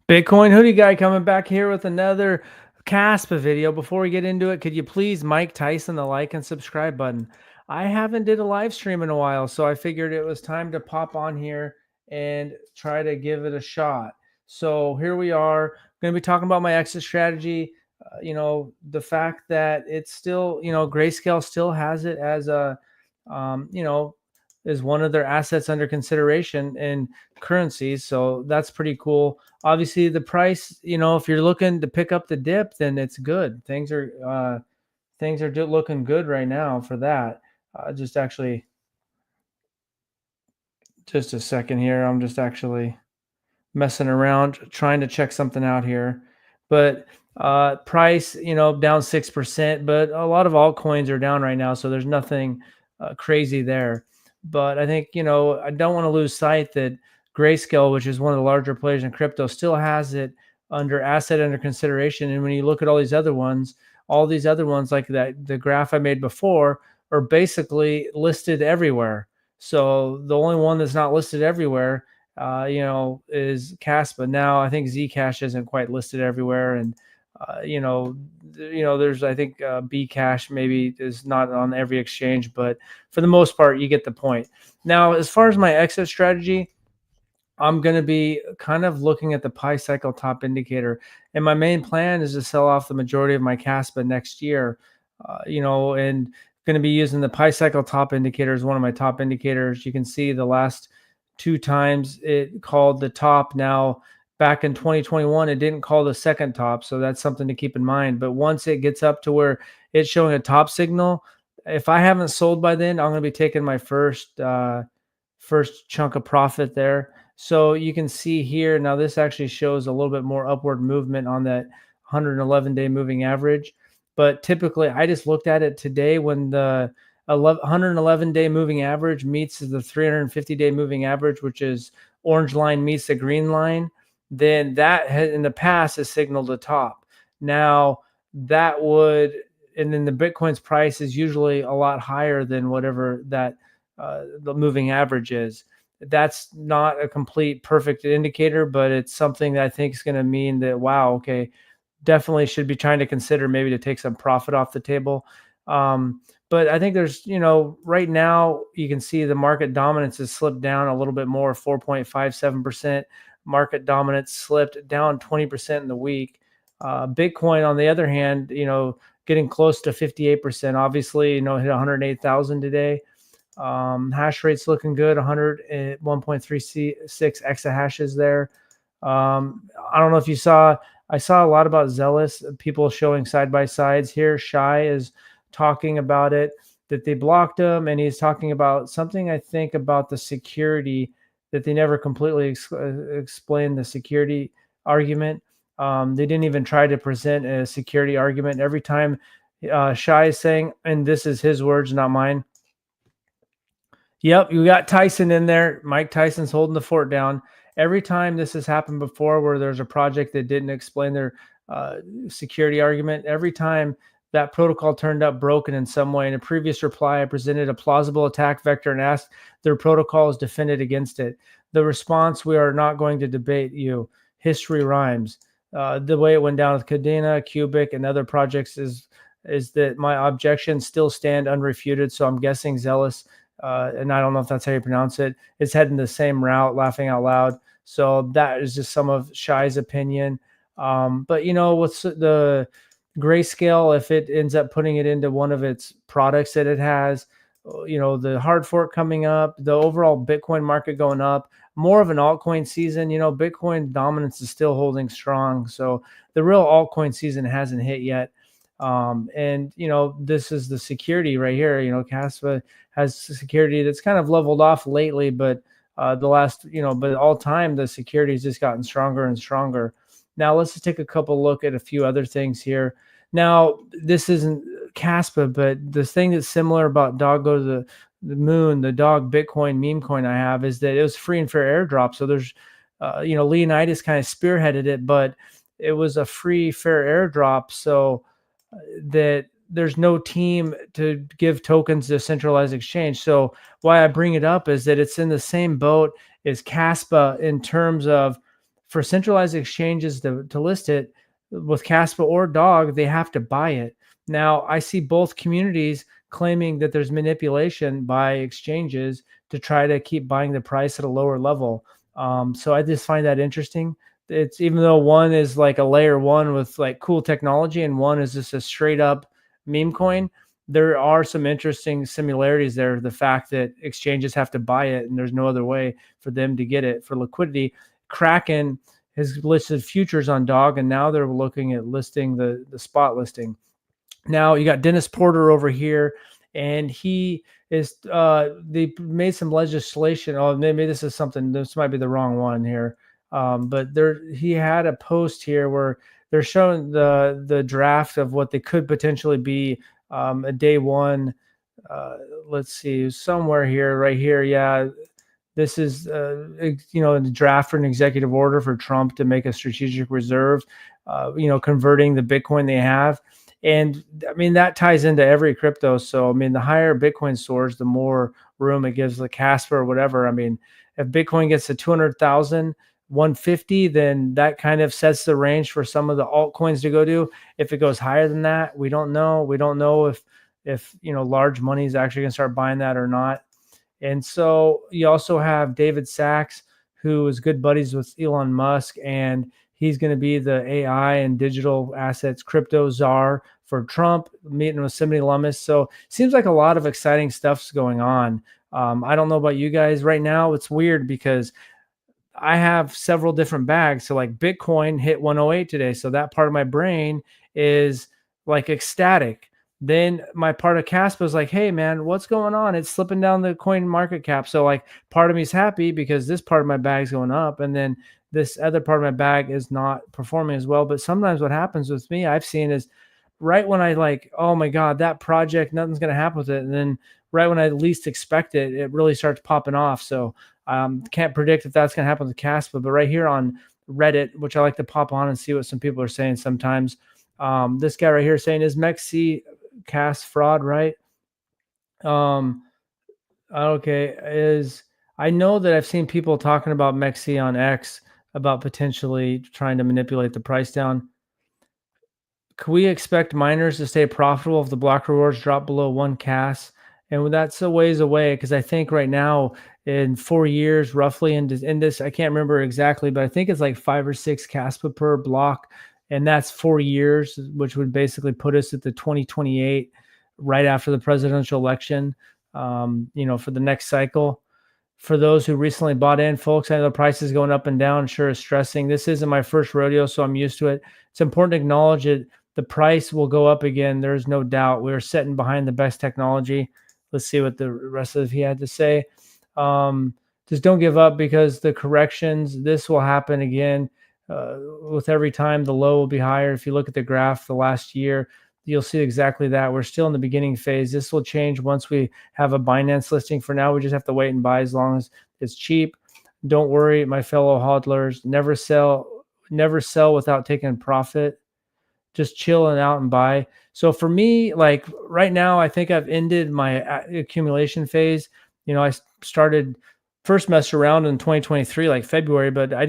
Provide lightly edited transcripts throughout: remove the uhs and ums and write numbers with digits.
Bitcoin hoodie guy coming back here with another Kaspa video. Before we get into it, could you please Mike Tyson the like and subscribe button? I haven't did a live stream in a while, so I figured it was time to pop on here and try to give it a shot. So here we are, going to be talking about my exit strategy. The fact that it's still, Grayscale still has it as a, um, you know, is one of their assets under consideration in currencies. So that's pretty cool. Obviously the price, if you're looking to pick up the dip, then it's good. Things are looking good right now for that. Just actually, just a second here. I'm just actually messing around trying to check something out here. But price, down 6%, but a lot of altcoins are down right now, so there's nothing crazy there. But I think, I don't want to lose sight that Grayscale, which is one of the larger players in crypto, still has it under asset under consideration. And when you look at all these other ones like that, the graph I made before, are basically listed everywhere. So the only one that's not listed everywhere, is Caspa. Now I think Zcash isn't quite listed everywhere, and there's I think Bcash maybe is not on every exchange, but for the most part, you get the point. Now, as far as my exit strategy, I'm going to be kind of looking at the Pi cycle top indicator, and my main plan is to sell off the majority of my Caspa next year. And going to be using the Pi cycle top indicator as one of my top indicators. You can see the last two times it called the top. Now, back in 2021, it didn't call the second top, so that's something to keep in mind. But once it gets up to where it's showing a top signal, if I haven't sold by then, I'm going to be taking my first chunk of profit there. So you can see here, now this actually shows a little bit more upward movement on that 111-day moving average. But typically, I just looked at it today when the 111-day moving average meets the 350-day moving average, which is orange line meets the green line. Then that in the past has signaled a top. Now that would, and then the Bitcoin's price is usually a lot higher than whatever that the moving average is. That's not a complete perfect indicator, but it's something that I think is going to mean that, wow, okay, definitely should be trying to consider maybe to take some profit off the table. But I think there's, right now you can see the market dominance has slipped down a little bit more, 4.57%. Market dominance slipped down 20% in the week. Bitcoin, on the other hand, getting close to 58%. Obviously, hit 108,000 today. Hash rate's looking good, 101.36 exahashes there. I don't know if you saw, I saw a lot about Zealous, people showing side by sides here. Shy is talking about it, that they blocked him, and he's talking about something, I think, about the security, that they never completely explained the security argument. They didn't even try to present a security argument. Every time Shy is saying, and this is his words, not mine. Yep, you got Tyson in there. Mike Tyson's holding the fort down. Every time this has happened before where there's a project that didn't explain their security argument, every time that protocol turned up broken in some way. In a previous reply, I presented a plausible attack vector and asked their protocols defended against it. The response, we are not going to debate you. History rhymes. The way it went down with Cadena, Cubic, and other projects is that my objections still stand unrefuted. So I'm guessing Zealous, and I don't know if that's how you pronounce it, is heading the same route, laughing out loud. So that is just some of Shy's opinion. But what's the Grayscale, if it ends up putting it into one of its products that it has, the hard fork coming up, the overall Bitcoin market going up, more of an altcoin season, Bitcoin dominance is still holding strong. So the real altcoin season hasn't hit yet. And this is the security right here. Kaspa has security that's kind of leveled off lately, but the last, but all time the security has just gotten stronger and stronger. Now let's just take a couple look at a few other things here. Now this isn't Kaspa, but the thing that's similar about Dog Go to the Moon, the Dog Bitcoin meme coin I have, is that it was free and fair airdrop. So there's, Leonidas kind of spearheaded it, but it was a free fair airdrop. So that there's no team to give tokens to a centralized exchange. So why I bring it up is that it's in the same boat as Kaspa in terms of for centralized exchanges to list it with Caspa or Dog, they have to buy it. Now, I see both communities claiming that there's manipulation by exchanges to try to keep buying the price at a lower level. So I just find that interesting. It's even though one is like a layer one with like cool technology and one is just a straight up meme coin, there are some interesting similarities there. The fact that exchanges have to buy it and there's no other way for them to get it for liquidity. Kraken has listed futures on Dog, and now they're looking at listing the spot listing. Now you got Dennis Porter over here, and he is they made some legislation. Oh, maybe this is something. This might be the wrong one here, but there he had a post here where they're showing the draft of what they could potentially be a day one. Let's see, somewhere here, right here, yeah. This is, the draft for an executive order for Trump to make a strategic reserve, converting the Bitcoin they have. And I mean, that ties into every crypto. So, I mean, the higher Bitcoin soars, the more room it gives the Casper or whatever. I mean, if Bitcoin gets to 200,000, 150, then that kind of sets the range for some of the altcoins to go to. If it goes higher than that, we don't know. We don't know if large money is actually going to start buying that or not. And so you also have David Sachs, who is good buddies with Elon Musk, and he's going to be the AI and digital assets crypto czar for Trump, meeting with Simony Lummis. So seems like a lot of exciting stuff's going on. I don't know about you guys right now. It's weird because I have several different bags. So like Bitcoin hit 108 today. So that part of my brain is like ecstatic. Then my part of Caspa is like, hey man, what's going on? It's slipping down the coin market cap. So like part of me is happy because this part of my bag's going up. And then this other part of my bag is not performing as well. But sometimes what happens with me, I've seen is right when I like, oh my God, that project, nothing's going to happen with it. And then right when I least expect it, it really starts popping off. So can't predict if that's going to happen with Caspa, but right here on Reddit, which I like to pop on and see what some people are saying sometimes. This guy right here saying, is MEXC CAS fraud, right? Okay, I know that I've seen people talking about MEXC on X about potentially trying to manipulate the price down. Can we expect miners to stay profitable if the block rewards drop below 1 CAS? And that's a ways away because I think right now in 4 years, roughly in this, I can't remember exactly, but I think it's like 5 or 6 CASPA per block. And that's 4 years, which would basically put us at the 2028, right after the presidential election, for the next cycle. For those who recently bought in, folks, I know the price is going up and down. Sure is stressing. This isn't my first rodeo, so I'm used to it. It's important to acknowledge that the price will go up again. There's no doubt. We're sitting behind the best technology. Let's see what the rest of he had to say. Just don't give up because the corrections, this will happen again. With every time, the low will be higher. If you look at the graph the last year, you'll see exactly that. We're still in the beginning phase. This will change once we have a Binance listing. For now, we just have to wait and buy as long as it's cheap. Don't worry, my fellow hodlers. Never sell without taking profit. Just chill and out and buy. So for me, like right now, I think I've ended my accumulation phase. I started first mess around in 2023, like February, but I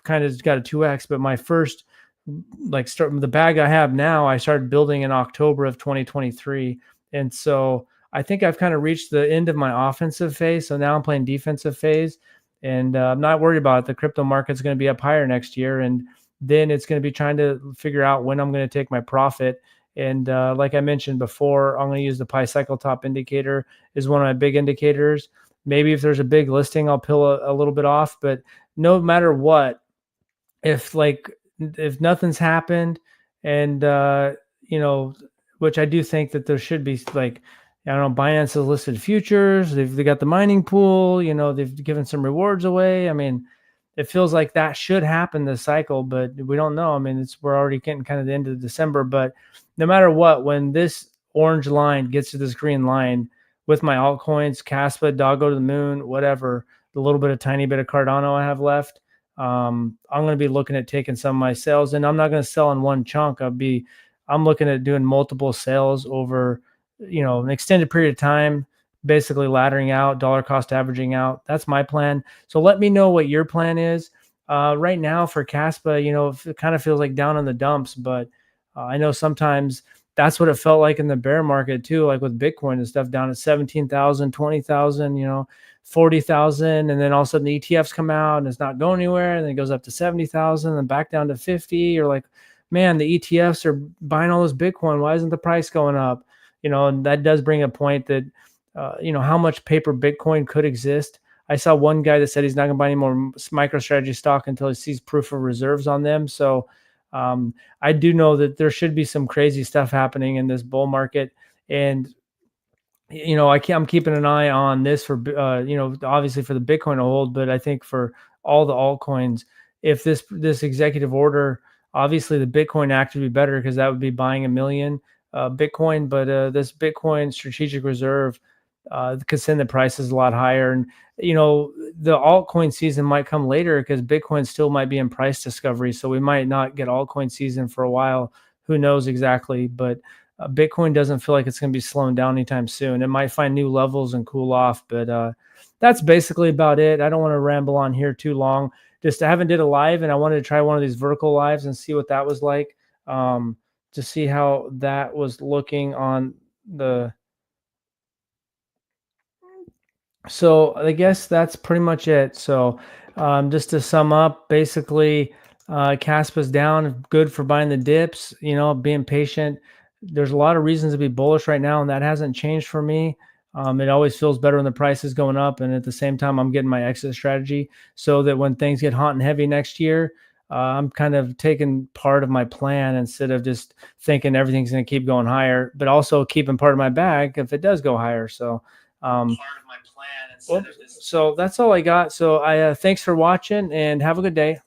kind of got a 2X, but my first the bag I have now, I started building in October of 2023. And so I think I've kind of reached the end of my offensive phase. So now I'm playing defensive phase, and I'm not worried about it. The crypto market's going to be up higher next year. And then it's going to be trying to figure out when I'm going to take my profit. And like I mentioned before, I'm going to use the Pi cycle top indicator is one of my big indicators. Maybe if there's a big listing, I'll peel a little bit off, but no matter what, if nothing's happened and, which I do think that there should be like, I don't know, Binance has listed futures. They got the mining pool, they've given some rewards away. I mean, it feels like that should happen this cycle, but we don't know. I mean, we're already getting kind of the end of December, but no matter what, when this orange line gets to this green line with my altcoins, Caspa, Doggo to the moon, whatever, the little bit of tiny bit of Cardano I have left, I'm going to be looking at taking some of my sales, and I'm not going to sell in one chunk. I'm looking at doing multiple sales over, an extended period of time, basically laddering out, dollar cost averaging out. That's my plan. So let me know what your plan is. Right now for Caspa, it kind of feels like down in the dumps, but I know sometimes that's what it felt like in the bear market too, like with Bitcoin and stuff down at 17,000, 20,000, 40,000. And then all of a sudden the ETFs come out and it's not going anywhere. And then it goes up to 70,000 and back down to 50. You're like, man, the ETFs are buying all this Bitcoin. Why isn't the price going up? And that does bring a point that, how much paper Bitcoin could exist. I saw one guy that said he's not going to buy any more MicroStrategy stock until he sees proof of reserves on them. So I do know that there should be some crazy stuff happening in this bull market, and I'm keeping an eye on this for obviously for the Bitcoin to hold, but I think for all the altcoins, if this executive order, obviously the Bitcoin Act would be better because that would be buying a million Bitcoin, but this Bitcoin strategic reserve could send the prices a lot higher. And the altcoin season might come later because Bitcoin still might be in price discovery, so we might not get altcoin season for a while. Who knows exactly? But Bitcoin doesn't feel like it's going to be slowing down anytime soon. It might find new levels and cool off, but that's basically about it. I don't want to ramble on here too long. Just I haven't did a live, and I wanted to try one of these vertical lives and see what that was like, to see how that was looking on the. So I guess that's pretty much it. So just to sum up, basically, Caspa's down, good for buying the dips. Being patient. There's a lot of reasons to be bullish right now, and that hasn't changed for me. It always feels better when the price is going up, and at the same time, I'm getting my exit strategy so that when things get hot and heavy next year, I'm kind of taking part of my plan instead of just thinking everything's going to keep going higher, but also keeping part of my bag if it does go higher. So. Part of my plan. So that's all I got. So I thanks for watching and have a good day.